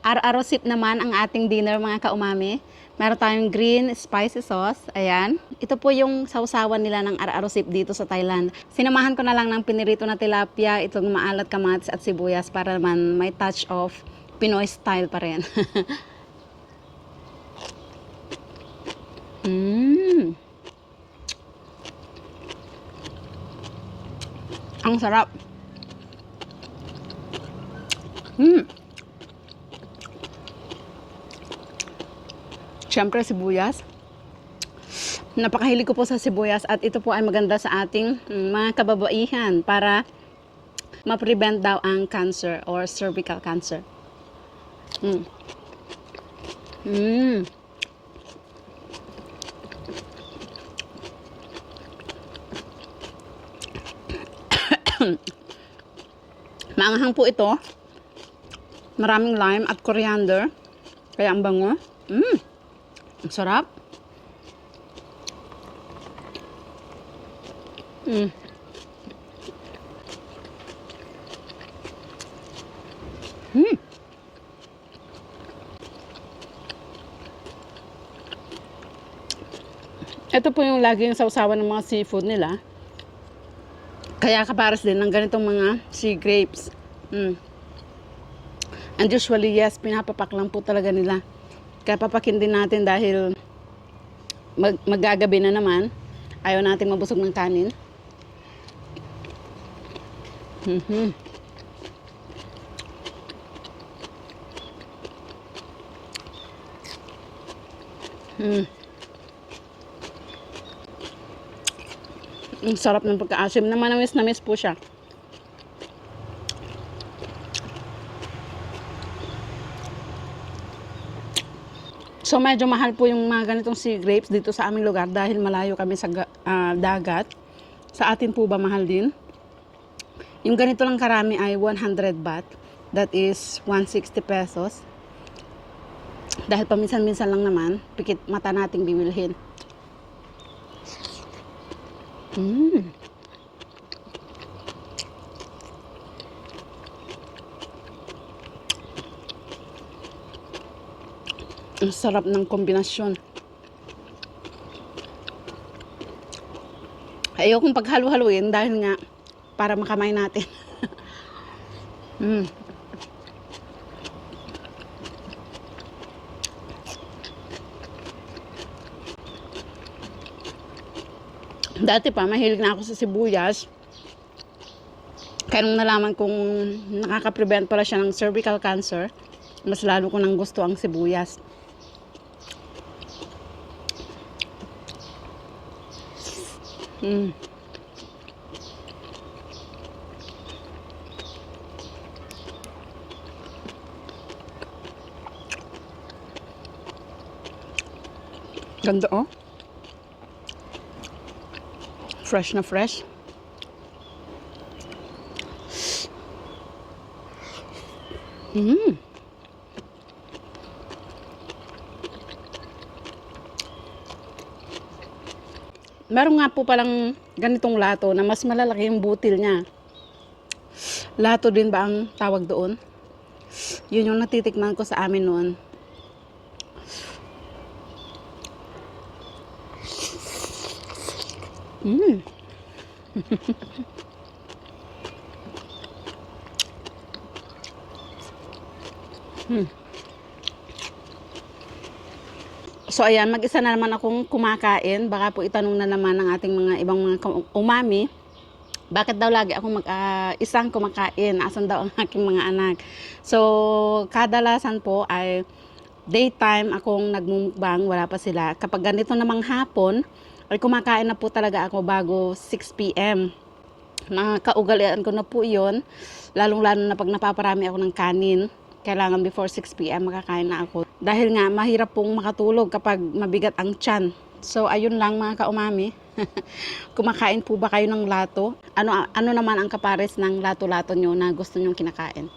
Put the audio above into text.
Araw-araw sip naman ang ating dinner mga kaumami. Meron tayong green spicy sauce. Ayan. Ito po yung sausawan nila ng araw-araw sip dito sa Thailand. Sinamahan ko na lang ng pinirito na tilapia, itong maalat kamatis at sibuyas para naman may touch of Pinoy style pa rin. Ang sarap. Siyempre, sibuyas. Napakahilig ko po sa sibuyas at ito po ay maganda sa ating mga kababaihan para ma-prevent daw ang cancer or cervical cancer. Maanghang po ito. Maraming lime at coriander. Kaya ang bango. Ang sarap. Ito po yung laging sausawan ng mga seafood nila. Kaya kapares din ng ganitong mga sea grapes. And usually, yes, pinapapak lang po talaga nila. Kaya papakin din natin dahil maggagabi na naman. Ayaw natin mabusog ng kanin. Ang sarap ng pagkaasim. Manamis po siya. So medyo mahal po yung mga ganitong sea grapes dito sa aming lugar dahil malayo kami sa dagat. Sa atin po ba mahal din? Yung ganito lang karami ay 100 baht. That is 160 pesos. Dahil paminsan-minsan lang naman, pikit mata nating bibilhin. Ang sarap ng kombinasyon. Ayokong paghalo-haluin dahil nga para makamay natin. Dati pa, mahilig na ako sa sibuyas. Kaya nung nalaman kong nakaka-prevent pala siya ng cervical cancer, mas lalo ko nang gusto ang sibuyas. Ganda oh. Fresh na fresh. Meron nga po palang ganitong lato na mas malalaki yung butil niya. Lato din ba ang tawag doon? Yun yung natitikman ko sa amin noon. So ayan, mag-isa na naman akong kumakain. Baka po itanong na naman ng ating mga ibang mga umami, bakit daw lagi ako isang kumakain? Asan daw ang aking mga anak? So kadalasan po ay daytime akong nagmumukbang, wala pa sila. Kapag ganito namang hapon, ay kumakain na po talaga ako bago 6 p.m. Nakaugalian ko na po yun. Lalong-lalo na pag napaparami ako ng kanin. Kailangan before 6 p.m. makakain na ako. Dahil nga, mahirap pong makatulog kapag mabigat ang tiyan. So, ayun lang mga kaumami. Kumakain po ba kayo ng lato? Ano naman ang kapares ng lato-lato nyo na gusto nyong kinakain?